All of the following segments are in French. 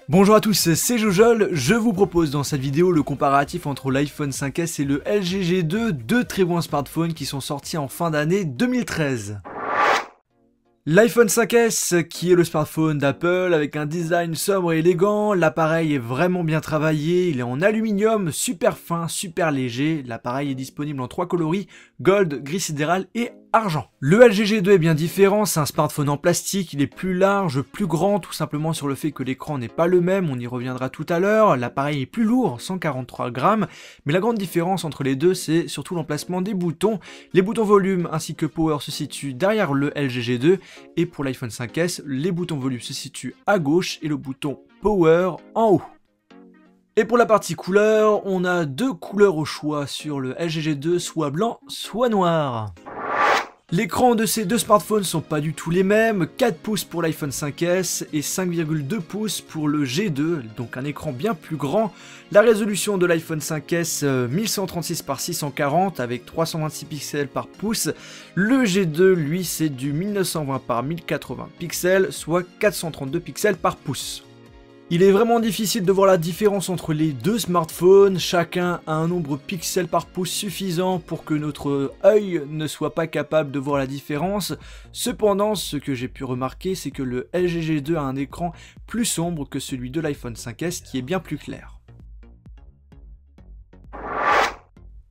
Bonjour à tous, c'est Jojol, je vous propose dans cette vidéo le comparatif entre l'iPhone 5S et le LG G2, deux très bons smartphones qui sont sortis en fin d'année 2013. L'iPhone 5S, qui est le smartphone d'Apple avec un design sobre et élégant, l'appareil est vraiment bien travaillé, il est en aluminium, super fin, super léger, l'appareil est disponible en trois coloris, gold, gris sidéral et argent. Le LG G2 est bien différent, c'est un smartphone en plastique, il est plus large, plus grand, tout simplement sur le fait que l'écran n'est pas le même, on y reviendra tout à l'heure, l'appareil est plus lourd, 143 grammes, mais la grande différence entre les deux, c'est surtout l'emplacement des boutons. Les boutons volume ainsi que power se situent derrière le LG G2, et pour l'iPhone 5S, les boutons volume se situent à gauche et le bouton power en haut. Et pour la partie couleur, on a deux couleurs au choix sur le LG G2, soit blanc, soit noir. L'écran de ces deux smartphones sont pas du tout les mêmes, 4 pouces pour l'iPhone 5S et 5,2 pouces pour le G2, donc un écran bien plus grand. La résolution de l'iPhone 5S 1136 par 640 avec 326 pixels par pouce. Le G2 lui c'est du 1920 par 1080 pixels, soit 432 pixels par pouce. Il est vraiment difficile de voir la différence entre les deux smartphones, chacun a un nombre de pixels par pouce suffisant pour que notre œil ne soit pas capable de voir la différence. Cependant, ce que j'ai pu remarquer, c'est que le LG G2 a un écran plus sombre que celui de l'iPhone 5S qui est bien plus clair.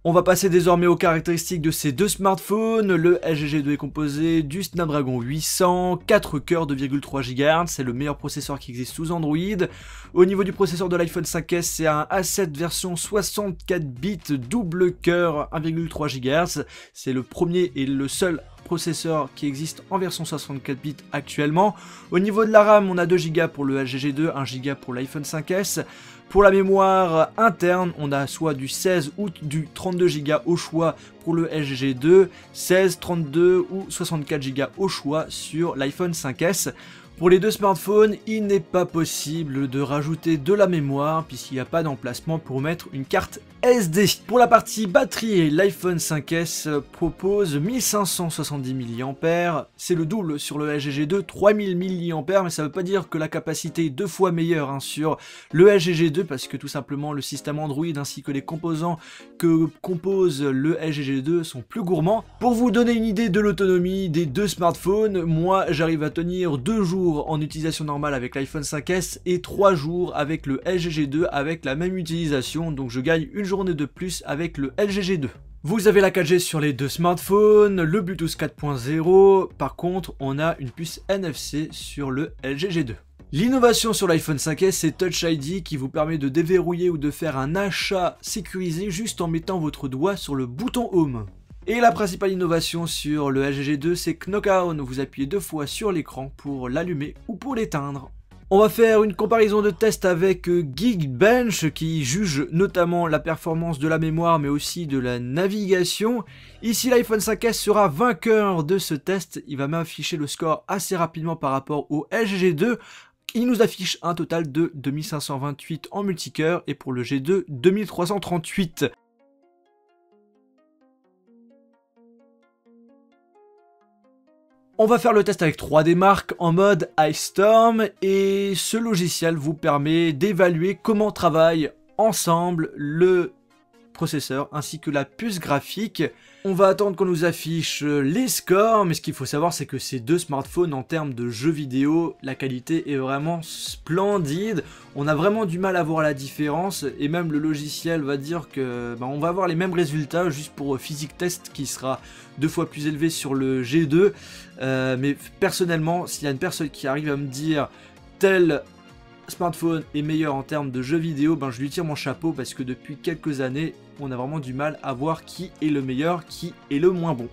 On va passer désormais aux caractéristiques de ces deux smartphones. Le LG G2 est composé du Snapdragon 800, 4 cœurs 2,3 GHz, c'est le meilleur processeur qui existe sous Android. Au niveau du processeur de l'iPhone 5S, c'est un A7 version 64 bits double cœur 1,3 GHz, c'est le premier et le seul processeur qui existe en version 64 bits actuellement. Au niveau de la RAM, on a 2 Go pour le LG G2, 1 Go pour l'iPhone 5S. Pour la mémoire interne, on a soit du 16 ou du 32 Go au choix pour le LG G2, 16, 32 ou 64 Go au choix sur l'iPhone 5S. Pour les deux smartphones, il n'est pas possible de rajouter de la mémoire puisqu'il n'y a pas d'emplacement pour mettre une carte SD. Pour la partie batterie, l'iPhone 5S propose 1570 mAh, c'est le double sur le LG G2, 3000 mAh, mais ça ne veut pas dire que la capacité est deux fois meilleure sur le LG G2 parce que tout simplement le système Android ainsi que les composants que compose le LG G2 sont plus gourmands. Pour vous donner une idée de l'autonomie des deux smartphones, moi j'arrive à tenir 2 jours en utilisation normale avec l'iPhone 5S et 3 jours avec le LG G2 avec la même utilisation, donc je gagne une journée de plus avec le LG G2. Vous avez la 4G sur les deux smartphones, le Bluetooth 4.0, par contre on a une puce NFC sur le LG G2. L'innovation sur l'iPhone 5S, c'est Touch ID qui vous permet de déverrouiller ou de faire un achat sécurisé juste en mettant votre doigt sur le bouton Home. Et la principale innovation sur le LG G2, c'est Knockout, vous appuyez 2 fois sur l'écran pour l'allumer ou pour l'éteindre. On va faire une comparaison de test avec Geekbench qui juge notamment la performance de la mémoire mais aussi de la navigation. Ici l'iPhone 5S sera vainqueur de ce test, il va m'afficher le score assez rapidement par rapport au LG G2. Il nous affiche un total de 2528 en multicœur et pour le G2 2338. On va faire le test avec 3D Mark en mode Ice Storm et ce logiciel vous permet d'évaluer comment travaillent ensemble le processeur ainsi que la puce graphique. On va attendre qu'on nous affiche les scores, mais ce qu'il faut savoir c'est que ces deux smartphones en termes de jeux vidéo, la qualité est vraiment splendide. On a vraiment du mal à voir la différence et même le logiciel va dire que on va avoir les mêmes résultats juste pour Physics Test qui sera 2 fois plus élevé sur le G2. Mais personnellement, s'il y a une personne qui arrive à me dire tel smartphone est meilleur en termes de jeux vidéo, je lui tire mon chapeau parce que depuis quelques années, on a vraiment du mal à voir qui est le meilleur, qui est le moins bon.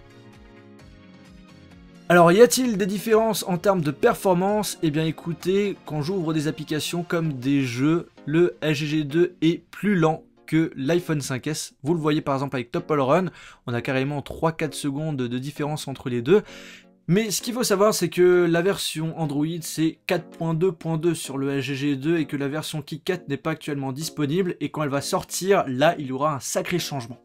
Alors, y a-t-il des différences en termes de performance? Eh bien écoutez, quand j'ouvre des applications comme des jeux, le LG G2 est plus lent que l'iPhone 5S. Vous le voyez par exemple avec Temple Run, on a carrément 3-4 secondes de différence entre les deux. Mais ce qu'il faut savoir, c'est que la version Android, c'est 4.2.2 sur le LG G2 et que la version KitKat n'est pas actuellement disponible. Et quand elle va sortir, là, il y aura un sacré changement.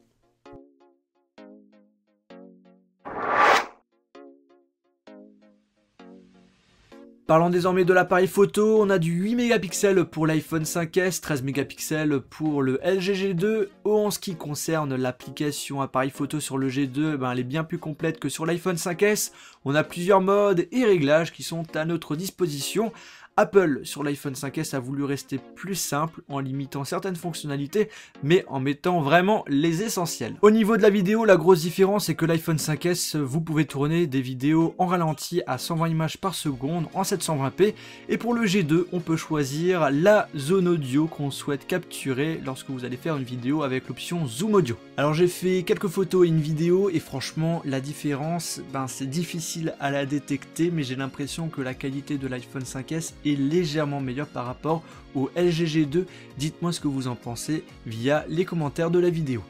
Parlons désormais de l'appareil photo, on a du 8 mégapixels pour l'iPhone 5S, 13 mégapixels pour le LG G2. En ce qui concerne l'application appareil photo sur le G2, elle est bien plus complète que sur l'iPhone 5S. On a plusieurs modes et réglages qui sont à notre disposition. Apple, sur l'iPhone 5S, a voulu rester plus simple en limitant certaines fonctionnalités, mais en mettant vraiment les essentiels. Au niveau de la vidéo, la grosse différence c'est que l'iPhone 5S, vous pouvez tourner des vidéos en ralenti à 120 images par seconde en 720p, et pour le G2, on peut choisir la zone audio qu'on souhaite capturer lorsque vous allez faire une vidéo avec l'option Zoom Audio. Alors j'ai fait quelques photos et une vidéo, et franchement, la différence, c'est difficile à la détecter, mais j'ai l'impression que la qualité de l'iPhone 5S est légèrement meilleur par rapport au LG G2. Dites-moi ce que vous en pensez via les commentaires de la vidéo.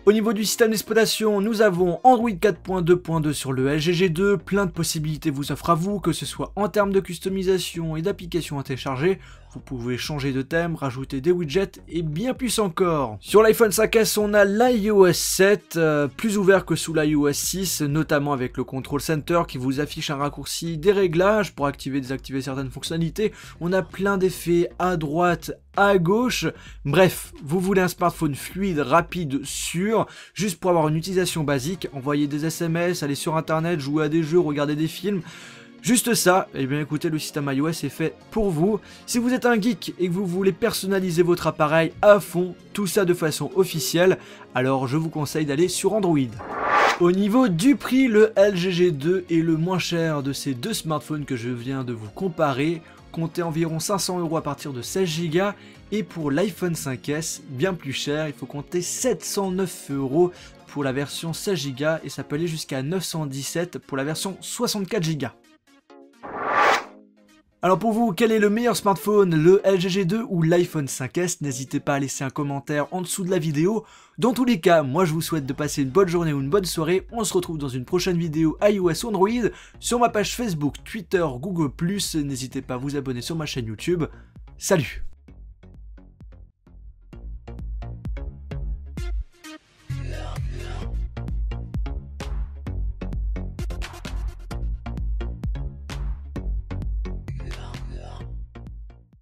Au niveau du système d'exploitation, nous avons Android 4.2.2 sur le LG G2, plein de possibilités vous offrent à vous, que ce soit en termes de customisation et d'applications à télécharger. Vous pouvez changer de thème, rajouter des widgets et bien plus encore. Sur l'iPhone 5S, on a l'iOS 7, plus ouvert que sous l'iOS 6, notamment avec le Control Center qui vous affiche un raccourci des réglages pour activer et désactiver certaines fonctionnalités. On a plein d'effets à droite, à gauche. Bref, vous voulez un smartphone fluide, rapide, sûr, juste pour avoir une utilisation basique, envoyer des SMS, aller sur internet, jouer à des jeux, regarder des films. Juste ça, et bien écoutez, le système iOS est fait pour vous. Si vous êtes un geek et que vous voulez personnaliser votre appareil à fond, tout ça de façon officielle, alors je vous conseille d'aller sur Android. Au niveau du prix, le LG G2 est le moins cher de ces deux smartphones que je viens de vous comparer. Comptez environ 500 € à partir de 16 Go, et pour l'iPhone 5S, bien plus cher, il faut compter 709 € pour la version 16 Go et ça peut aller jusqu'à 917 pour la version 64 Go. Alors pour vous, quel est le meilleur smartphone, le LG G2 ou l'iPhone 5S? N'hésitez pas à laisser un commentaire en dessous de la vidéo. Dans tous les cas, moi je vous souhaite de passer une bonne journée ou une bonne soirée. On se retrouve dans une prochaine vidéo iOS ou Android sur ma page Facebook, Twitter, Google+. N'hésitez pas à vous abonner sur ma chaîne YouTube. Salut!